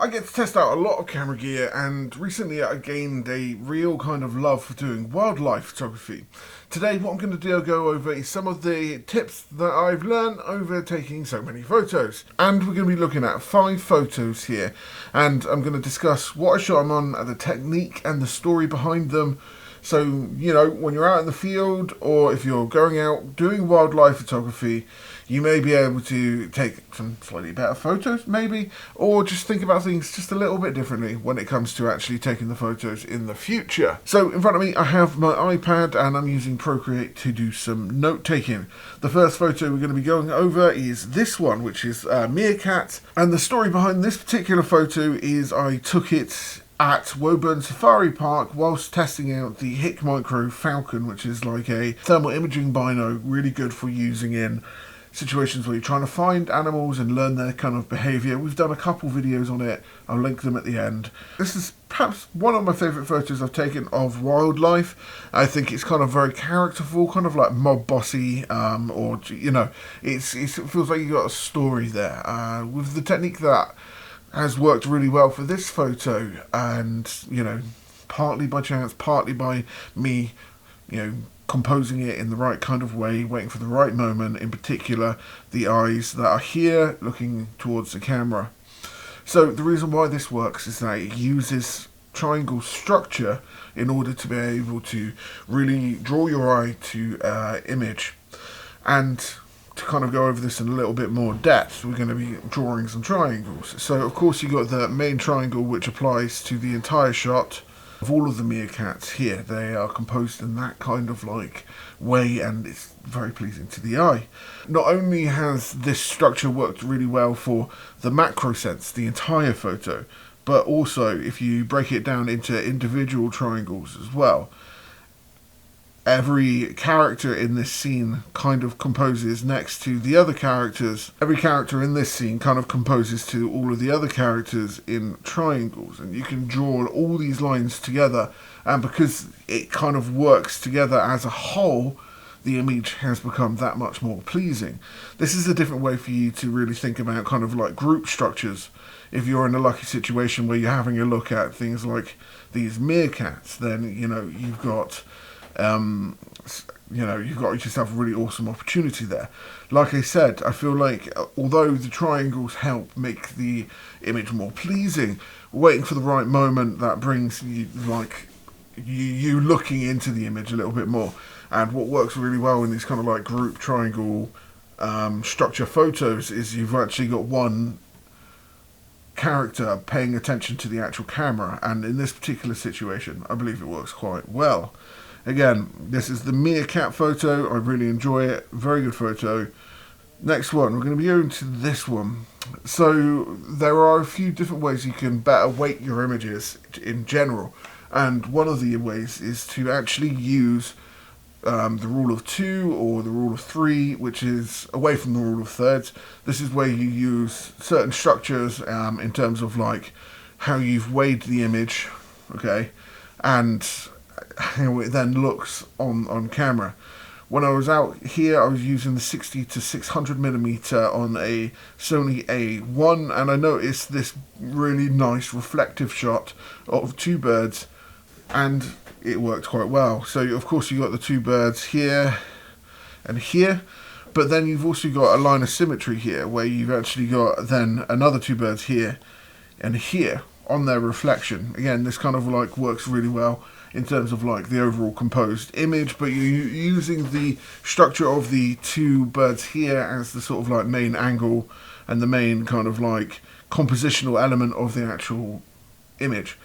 I get to test out a lot of camera gear, and recently I gained a real kind of love for doing wildlife photography. Today what I'm going to do, go over is some of the tips that I've learned over taking so many photos. And we're going to be looking at 5 photos here, and I'm going to discuss what I shot them on, the technique and the story behind them. So, you know, when you're out in the field or if you're going out doing wildlife photography, you may be able to take some slightly better photos, maybe, or just think about things just a little bit differently when it comes to actually taking the photos in the future. So, in front of me, I have my iPad and I'm using Procreate to do some note taking. The first photo we're going to be going over is this one, which is Meerkat. And the story behind this particular photo is I took it at Woburn Safari Park whilst testing out the Hick Micro Falcon, which is like a thermal imaging bino, really good for using in situations where you're trying to find animals and learn their kind of behaviour. We've done a couple videos on it, I'll link them at the end. This is perhaps one of my favourite photos I've taken of wildlife. I think it's kind of very characterful, kind of like mob bossy, or, you know, it feels like you've got a story there. With the technique that has worked really well for this photo, and, you know, partly by chance, partly by me, you know, composing it in the right kind of way, waiting for the right moment, in particular the eyes that are here looking towards the camera. So the reason why this works is that it uses triangle structure in order to be able to really draw your eye to image. And to kind of go over this in a little bit more depth, we're going to be drawing some triangles. So of course you've got the main triangle, which applies to the entire shot of all of the meerkats here. They are composed in that kind of like way, and it's very pleasing to the eye. Not only has this structure worked really well for the macro sense, the entire photo, but also if you break it down into individual triangles as well. Every character in this scene kind of composes next to the other characters. Every character in this scene kind of composes to all of the other characters in triangles. And you can draw all these lines together. And because it kind of works together as a whole, the image has become that much more pleasing. This is a different way for you to really think about kind of like group structures. If you're in a lucky situation where you're having a look at things like these meerkats, then, you know, you've got you've got yourself a really awesome opportunity there. Like I said, I feel like although the triangles help make the image more pleasing, waiting for the right moment that brings you like you looking into the image a little bit more. And what works really well in these kind of like group triangle structure photos is you've actually got one character paying attention to the actual camera, and in this particular situation I believe it works quite well. Again, this is the meerkat photo. I really enjoy it. Very good photo. Next one, we're going to be going to this one. So there are a few different ways you can better weight your images in general. And one of the ways is to actually use the rule of 2 or the rule of 3, which is away from the rule of thirds. This is where you use certain structures in terms of like how you've weighed the image, okay, and how it then looks on camera. When I was out here, I was using the 60 to 600mm on a Sony A1, and I noticed this really nice reflective shot of 2 birds, and it worked quite well. So of course you got the 2 birds here and here, but then you've also got a line of symmetry here where you've actually got then another 2 birds here and here on their reflection. Again, this kind of like works really well in terms of like the overall composed image, but you're using the structure of the 2 birds here as the sort of like main angle and the main kind of like compositional element of the actual image.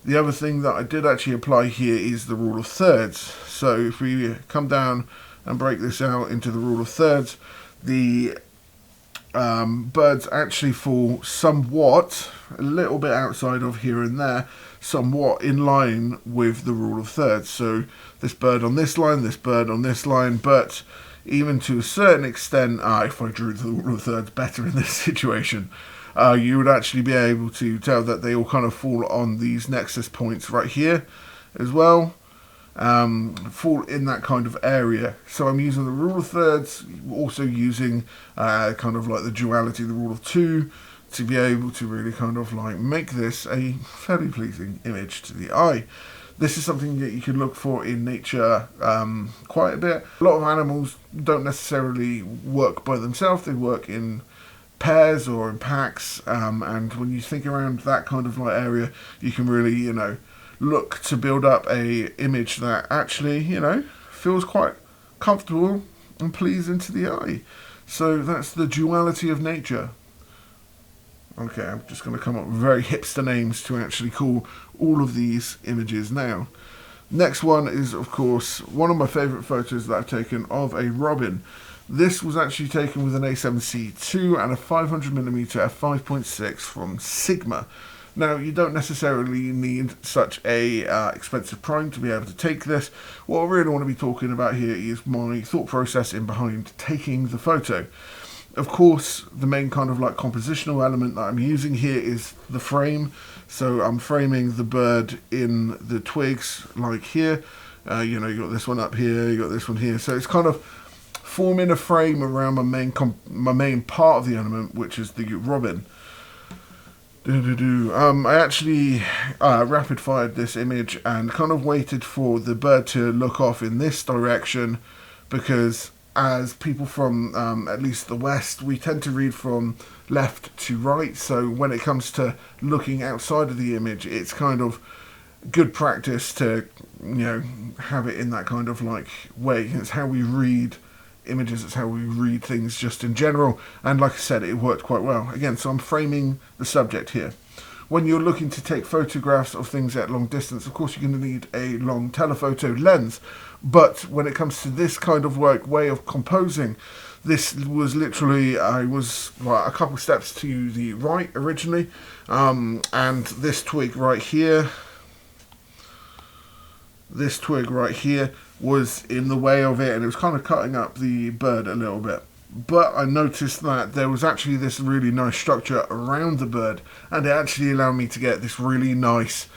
The other thing that I did actually apply here is the rule of thirds. So if we come down and break this out into the rule of thirds, the birds actually fall somewhat, a little bit outside of here and there, somewhat in line with the rule of thirds. So this bird on this line, this bird on this line, but even to a certain extent, if I drew the rule of thirds better in this situation, you would actually be able to tell that they all kind of fall on these nexus points right here as well. Fall in that kind of area. So I'm using the rule of thirds, also using kind of like the duality, the rule of 2, to be able to really kind of like make this a fairly pleasing image to the eye. This is something that you can look for in nature quite a bit. A lot of animals don't necessarily work by themselves, they work in pairs or in packs, and when you think around that kind of like area, you can really, you know, look to build up a image that actually, you know, feels quite comfortable and pleasing to the eye. So that's the duality of nature. Okay, I'm just going to come up with very hipster names to actually call all of these images now. Next one is, of course, one of my favourite photos that I've taken of a robin. This was actually taken with an A7C II and a 500mm f5.6 from Sigma. Now, you don't necessarily need such a expensive prime to be able to take this. What I really want to be talking about here is my thought process in behind taking the photo. Of course, the main kind of like compositional element that I'm using here is the frame. So I'm framing the bird in the twigs like here. You know, you got this one up here, you got this one here. So it's kind of forming a frame around my main part of the element, which is the robin. I actually rapid fired this image and kind of waited for the bird to look off in this direction, because as people from at least the West, we tend to read from left to right. So when it comes to looking outside of the image, it's kind of good practice to, you know, have it in that kind of like way. It's how we read images, it's how we read things just in general. And like I said, it worked quite well. Again, so I'm framing the subject here. When you're looking to take photographs of things at long distance, of course you're going to need a long telephoto lens. But when it comes to this kind of way of composing, this was literally, I was a couple steps to the right originally, and this twig right here was in the way of it, and it was kind of cutting up the bird a little bit. But I noticed that there was actually this really nice structure around the bird, and it actually allowed me to get this really nice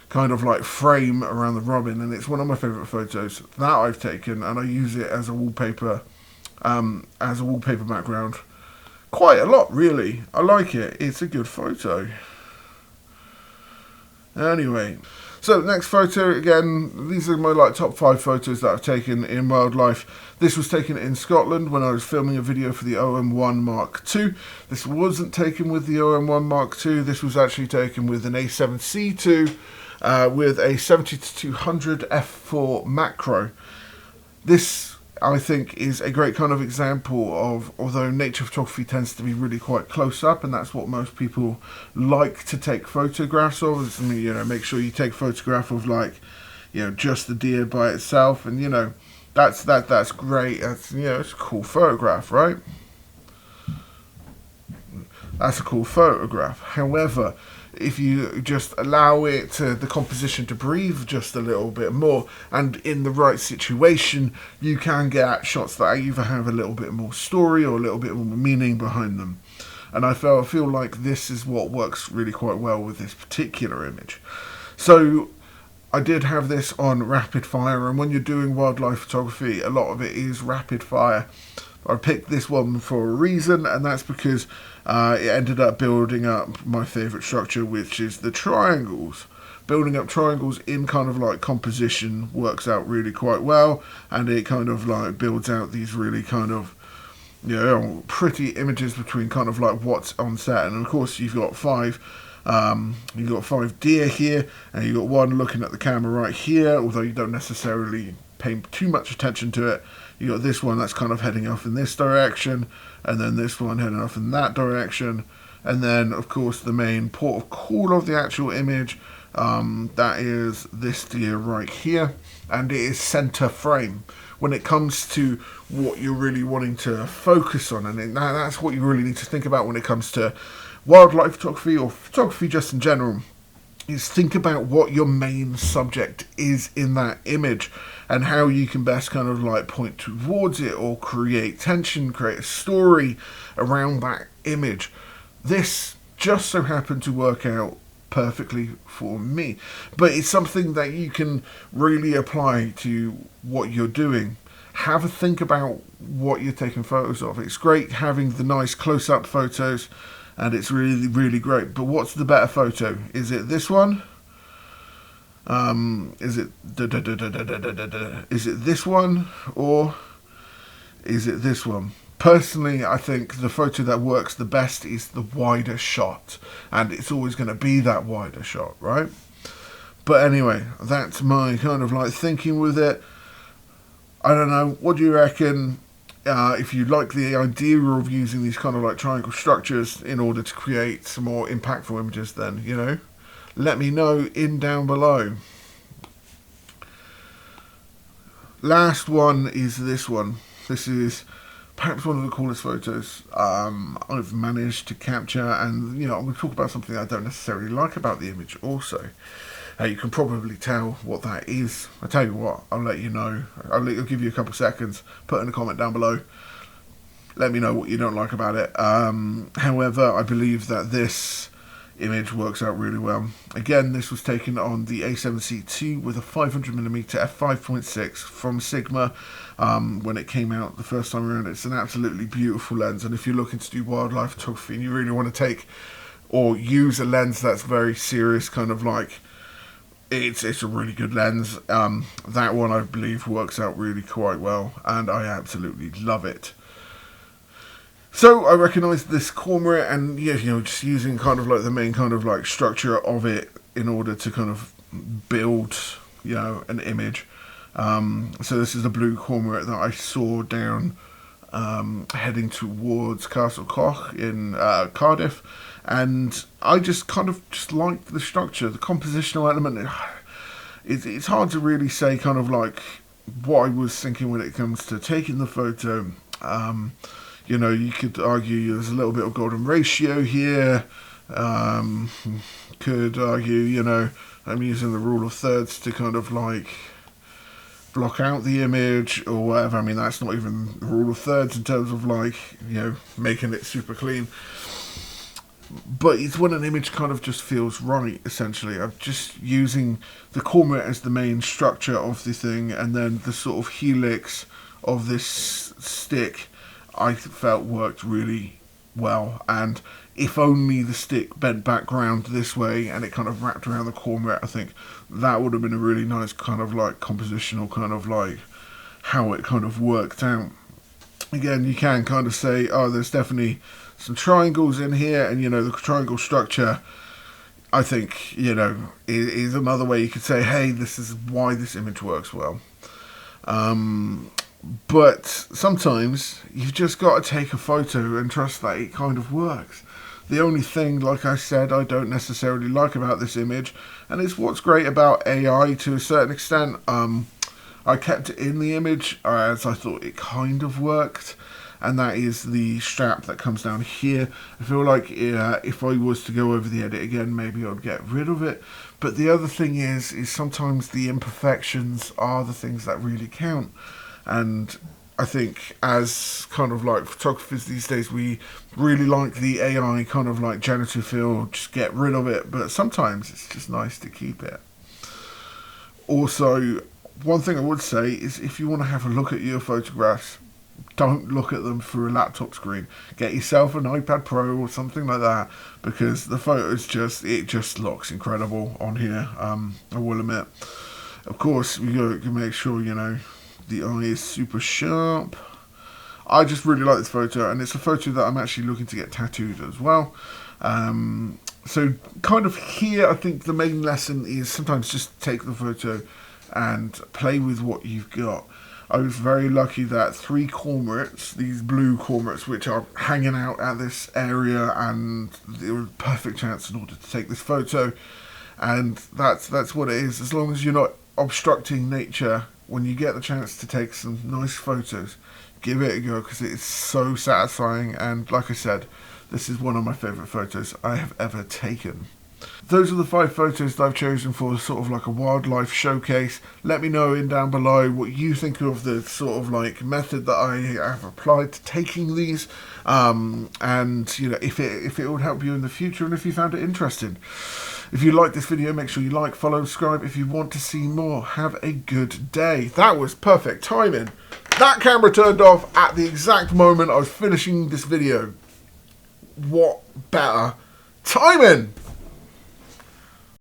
kind of like frame around the robin, and it's one of my favourite photos that I've taken, and I use it as a wallpaper background quite a lot, really. I like it. It's a good photo. Anyway, so next photo, again, these are my like top 5 photos that I've taken in wildlife. This was taken in Scotland when I was filming a video for the OM1 Mark II. This wasn't taken with the OM1 Mark II. This was actually taken with an A7C II with a 70-200 f4 macro. This, I think, is a great kind of example of, although nature photography tends to be really quite close up, and that's what most people like to take photographs of. I mean, you know, make sure you take a photograph of, like, you know, just the deer by itself, and, you know, that's great. That's, you know, it's a cool photograph, right? That's a cool photograph. However, if you just allow it to, the composition to breathe just a little bit more, and in the right situation, you can get shots that either have a little bit more story or a little bit more meaning behind them. And I feel like this is what works really quite well with this particular image. So I did have this on rapid fire, and when you're doing wildlife photography, a lot of it is rapid fire. I picked this one for a reason, and that's because it ended up building up my favourite structure, which is the triangles. Building up triangles in kind of like composition works out really quite well, and it kind of like builds out these really kind of, you know, pretty images between kind of like what's on set. And of course you've got 5 deer here, and you've got one looking at the camera right here, although you don't necessarily pay too much attention to it. You got this one that's kind of heading off in this direction, and then this one heading off in that direction, and then of course the main port of call of the actual image, that is this deer right here, and it is center frame when it comes to what you're really wanting to focus on. And that's what you really need to think about when it comes to wildlife photography or photography just in general, is think about what your main subject is in that image and how you can best kind of like point towards it or create tension, create a story around that image. This just so happened to work out perfectly for me, but it's something that you can really apply to what you're doing. Have a think about what you're taking photos of. It's great having the nice close-up photos, and it's really, really great. But what's the better photo? Is it this one? Is it is it this one, or is it this one? Personally, I think the photo that works the best is the wider shot, and it's always going to be that wider shot, right? But anyway, that's my kind of like thinking with it. I don't know, what do you reckon? If you like the idea of using these kind of like triangle structures in order to create some more impactful images, then, you know, let me know down below. Last one is this one. This is perhaps one of the coolest photos I've managed to capture, and you know, I'm going to talk about something I don't necessarily like about the image also. You can probably tell what that is. I tell you what, I'll let you know. I'll give you a couple seconds. Put in a comment down below. Let me know what you don't like about it. However, I believe that this image works out really well. Again, this was taken on the A7C II with a 500mm f5.6 from Sigma when it came out the first time around. It's an absolutely beautiful lens, and if you're looking to do wildlife photography and you really want to take or use a lens that's very serious, kind of like, it's a really good lens. That one, I believe, works out really quite well, and I absolutely love it. So I recognised this cormorant, and yeah, you know, just using kind of like the main kind of like structure of it in order to kind of build, you know, an image. So this is the blue cormorant that I saw down heading towards Castle Koch in Cardiff, and I just kind of just liked the structure, the compositional element. It's hard to really say kind of like what I was thinking when it comes to taking the photo. You know, you could argue there's a little bit of golden ratio here. Could argue, you know, I'm using the rule of thirds to kind of like block out the image or whatever. I mean, that's not even the rule of thirds in terms of like, you know, making it super clean. But it's when an image kind of just feels right, essentially. I'm just using the cormorant as the main structure of the thing, and then the sort of helix of this stick I felt worked really well. And if only the stick bent back round this way and it kind of wrapped around the cormorant, I think that would have been a really nice kind of like compositional kind of like how it kind of worked out. Again, you can kind of say, oh, there's definitely some triangles in here, and you know, the triangle structure, I think, you know, is another way you could say, hey, this is why this image works well. But sometimes you've just got to take a photo and trust that it kind of works. The only thing, like I said, I don't necessarily like about this image, and it's what's great about AI to a certain extent. I kept it in the image as I thought it kind of worked, and that is the strap that comes down here. I feel like if I was to go over the edit again, maybe I'd get rid of it. But the other thing is sometimes the imperfections are the things that really count. And I think as kind of like photographers these days, we really like the AI kind of like generative feel, just get rid of it. But sometimes it's just nice to keep it. Also, one thing I would say is if you want to have a look at your photographs, don't look at them through a laptop screen. Get yourself an iPad Pro or something like that, because the photos just looks incredible on here. I will admit. Of course, we got to make sure, you know, the eye is super sharp. I just really like this photo, and it's a photo that I'm actually looking to get tattooed as well. So kind of here, I think the main lesson is sometimes just take the photo and play with what you've got. I was very lucky that 3 cormorants, these blue cormorants, which are hanging out at this area, and there was a perfect chance in order to take this photo. And that's what it is. As long as you're not obstructing nature, when you get the chance to take some nice photos, give it a go, because it is so satisfying. And like I said, this is one of my favourite photos I have ever taken. Those are the 5 photos that I've chosen for sort of like a wildlife showcase. Let me know down below what you think of the sort of like method that I have applied to taking these, and you know, if it would help you in the future, and if you found it interesting. If you like this video, make sure you like, follow, subscribe if you want to see more. Have a good day. That was perfect timing. That camera turned off at the exact moment I was finishing this video. what better timing?